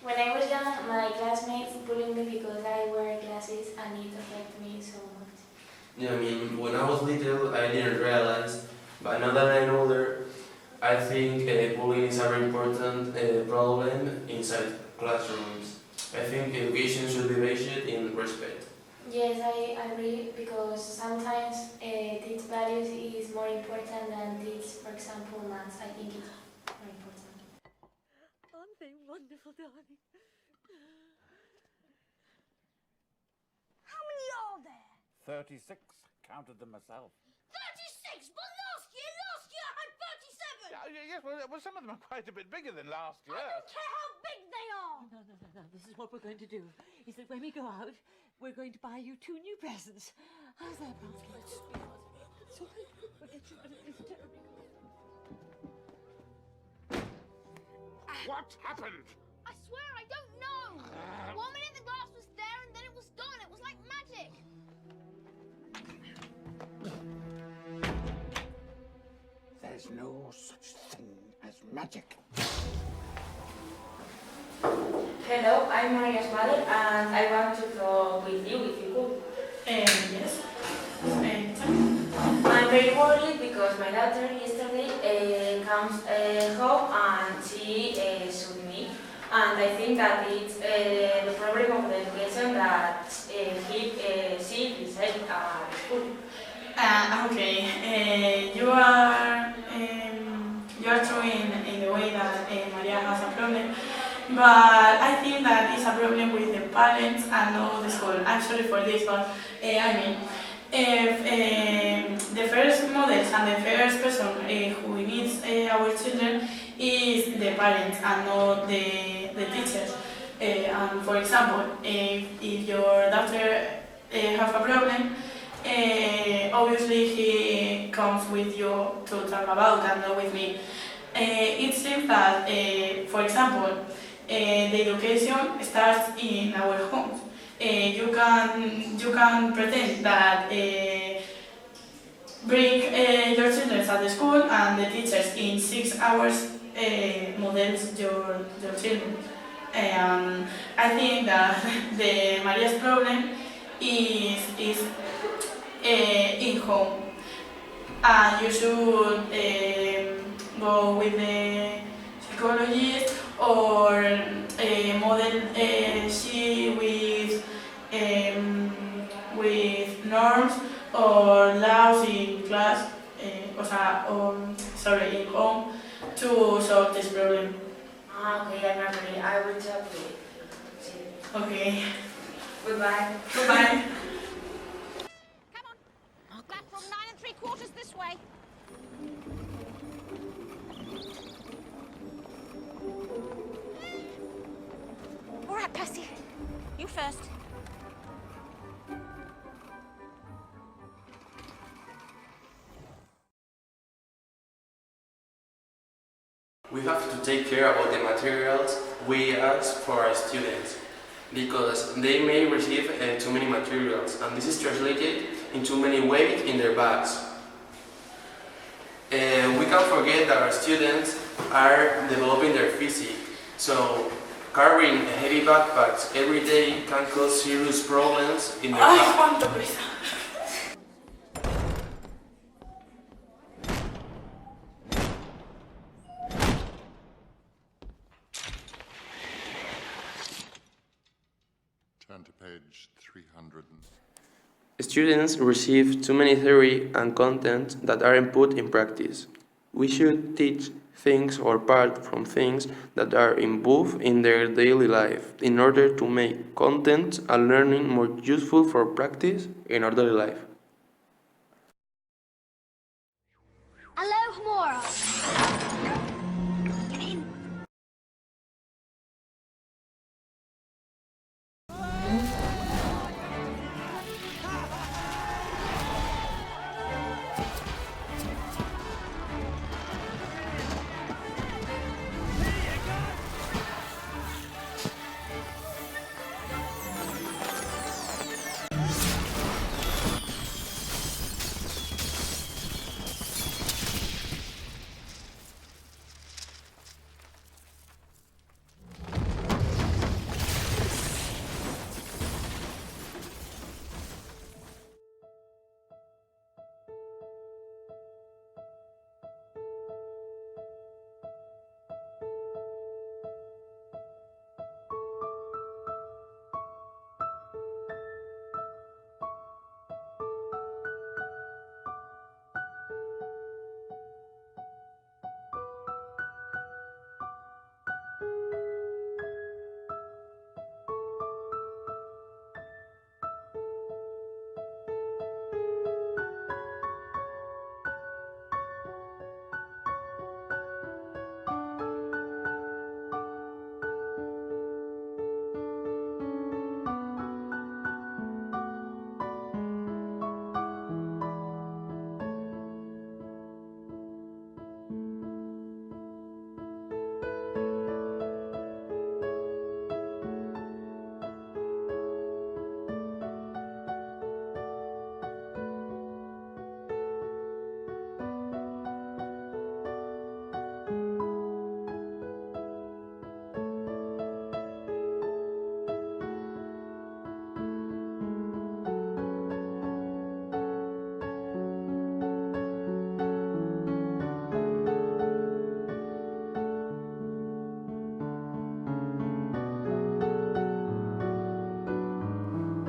When I was young, my classmates bullied me because I wear glasses and it affected me so much. Yeah, I mean, when I was little, I didn't realize, but now that I'm older, I think bullying is a very important problem inside classrooms. I think education should be based in respect. Yes, I agree because sometimes teach values is more important than teach, for example, maths. I think it's more important. Aren't they wonderful, darling? How many are there? 36. Counted them myself. 36? But last year I had 37! Yes, well, some of them are quite a bit bigger than last year. I don't care how big they are! No. This is what we're going to do. Is that when we go out, we're going to buy you 2 new presents. How's that, Bronski? It's all right. We'll get you, but it's terribly cold. What happened? I swear I don't know! 1 minute the glass was there and then it was gone. It was like magic. There's no such thing as magic. Hello, I'm Maria's mother and I want to talk with you if you could. Yes. I'm very worried because my daughter yesterday comes home and she sued me. And I think that it's the problem of the education that she decided at school. Okay. You are true in the way that Maria has a problem, but I think that it's a problem with the parents and not the school. I'm sorry for this, but I mean, if the first models and the first person who needs our children is the parents and not the teachers. And for example, if your daughter have a problem, obviously he comes with you to talk about and not with me. It seems that, for example, the education starts in our homes. You can pretend that bring your children at the school and the teachers in 6 hours models your children. I think that the Maria's problem is in home. You should go with the psychologist or model she with norms or laws in class, in home to solve this problem. Okay, I'm agree. I will talk to you. Okay. Goodbye. Goodbye. Come on. Platform 9 3/4 this way. All right, Percy. You first. We have to take care about the materials we ask for our students, because they may receive too many materials, and this is translated in too many weight in their bags. We can't forget that our students are developing their physique, so carrying heavy backpacks every day can cause serious problems in their Ay, back. cuánto pesa. Turn to page 300. Students receive too many theory and content that aren't put in practice. We should teach things or part from things that are involved in their daily life in order to make content and learning more useful for practice in our daily life. Alohomora.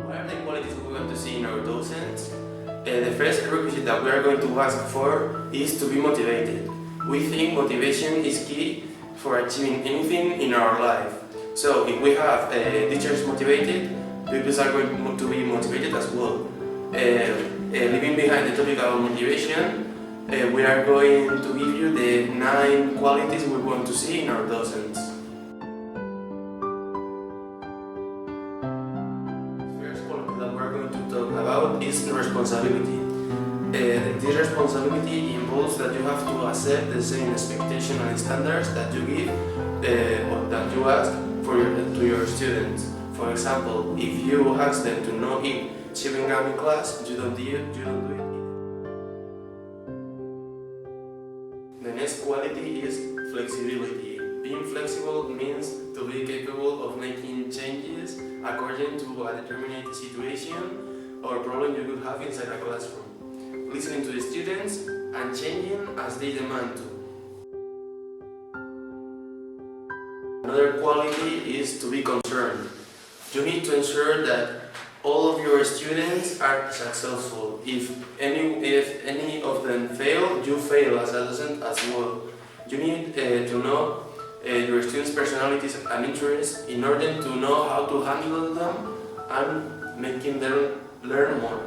What are the qualities we want to see in our docents? The first requisite that we are going to ask for is to be motivated. We think motivation is key for achieving anything in our life. So if we have teachers motivated, pupils are going to be motivated as well. Leaving behind the topic about motivation, we are going to give you the 9 qualities we want to see in our docents. First quality that we are going to talk about is responsibility. This responsibility involves that you have to accept the same expectation and standards that you give or that you ask to your students. For example, if you ask them to not eat chewing gum in class, you don't do it either. The next quality is flexibility. Being flexible means to be capable of making changes according to a determined situation or problem you could have inside a classroom. Listening to the students and changing as they demand to. Another quality is to be concerned. You need to ensure that all of your students are successful. If any of them fail, you fail as a docent as well. You need to know your students' personalities and interests in order to know how to handle them and making them learn more.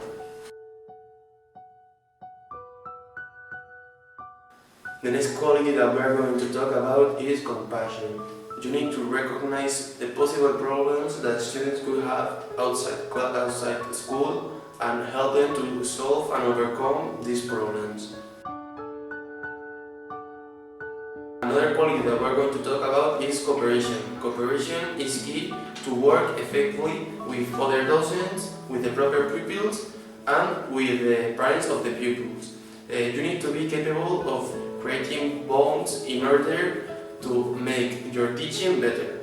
The next quality that we are going to talk about is compassion. You need to recognize the possible problems that students could have outside school and help them to solve and overcome these problems. Another quality that we're going to talk about is cooperation. Cooperation is key to work effectively with other docents, with the proper pupils, and with the parents of the pupils. You need to be capable of creating bonds in order to make your teaching better.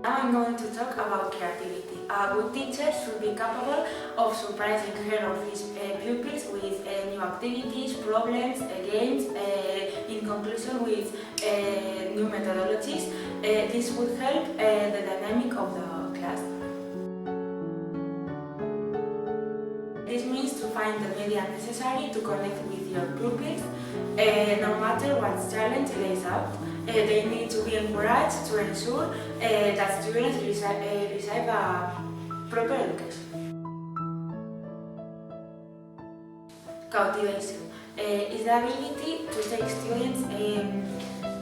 Now I'm going to talk about creativity. A good teacher should be capable of surprising her or his pupils with new activities, problems, games, in conclusion with new methodologies. This would help the dynamic of the class. This means to find the media necessary to connect with your pupils, no matter what challenge lays out. They need to be encouraged to ensure that students receive a proper education. Cautivation is the ability to take students'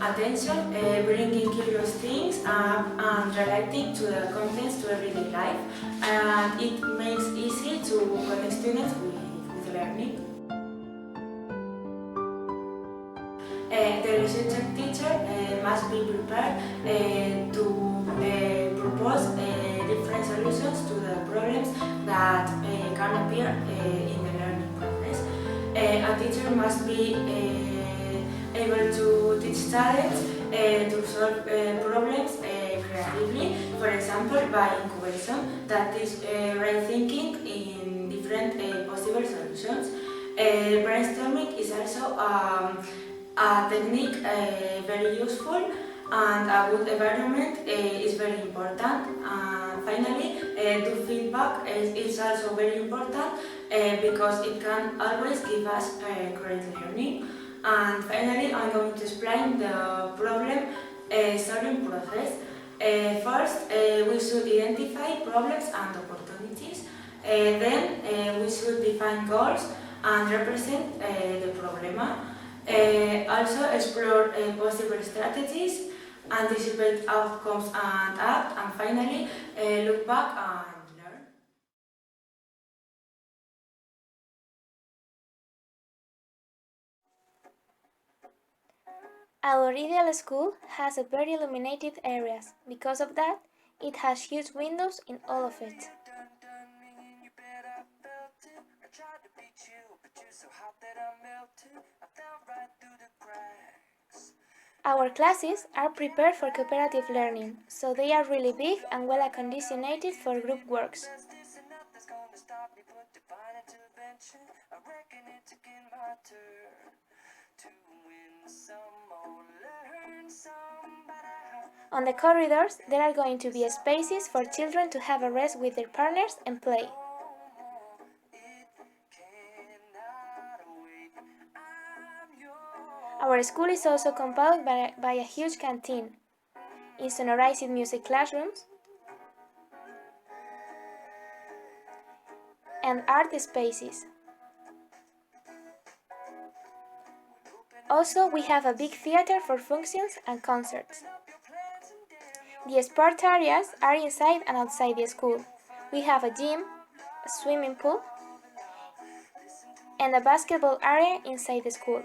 attention, bringing curious things up and relating to the contents to everyday life, and it makes it easy to connect students with learning. The researcher teacher must be prepared to propose different solutions to the problems that can appear in the learning process. A teacher must be able to teach students to solve problems creatively, for example by incubation, that is right thinking in different possible solutions. Brainstorming is also a technique very useful, and a good environment is very important. Finally, do feedback is also very important because it can always give us great learning. And finally, I'm going to explain the problem solving process. First, we should identify problems and opportunities. Then we should define goals and represent the problem. Also explore possible strategies, anticipate outcomes and act, and finally look back and learn. Our ideal school has a very illuminated areas. Because of that, it has huge windows in all of it. Our classes are prepared for cooperative learning, so they are really big and well conditioned for group works. On the corridors, there are going to be spaces for children to have a rest with their partners and play. Our school is also composed by a huge canteen, insonorized music classrooms, and art spaces. Also, we have a big theater for functions and concerts. The sport areas are inside and outside the school. We have a gym, a swimming pool, and a basketball area inside the school.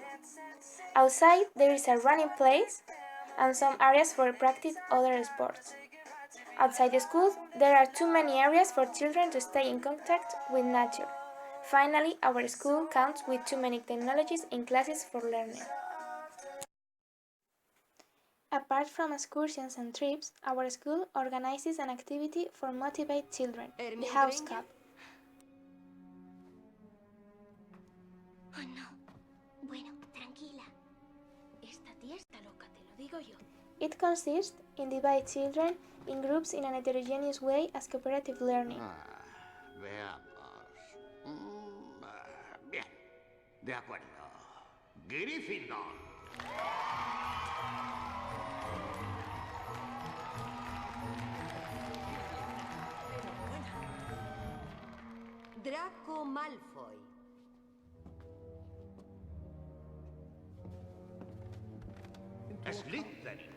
Outside, there is a running place and some areas for practice other sports. Outside the school, there are too many areas for children to stay in contact with nature. Finally, our school counts with too many technologies in classes for learning. Apart from excursions and trips, our school organizes an activity for motivate children, the House Cup. Oh no. Bueno, tranquila. Esta tía está loca, te lo digo yo. It consists in dividing children in groups in an heterogeneous way as cooperative learning. Veamos. Bien. De acuerdo. Gryffindor. Draco Malfoy. Slytherin.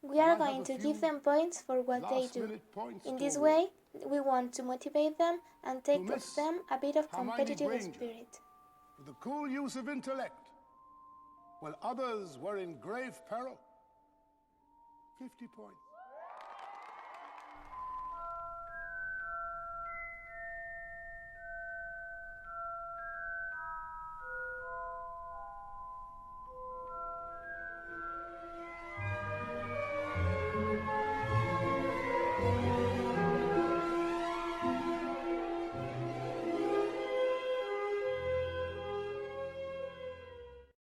We are going to give them points for what they do. In this way, we want to motivate them and take of them a bit of competitive spirit. With the cool use of intellect, while others were in grave peril. 50 points.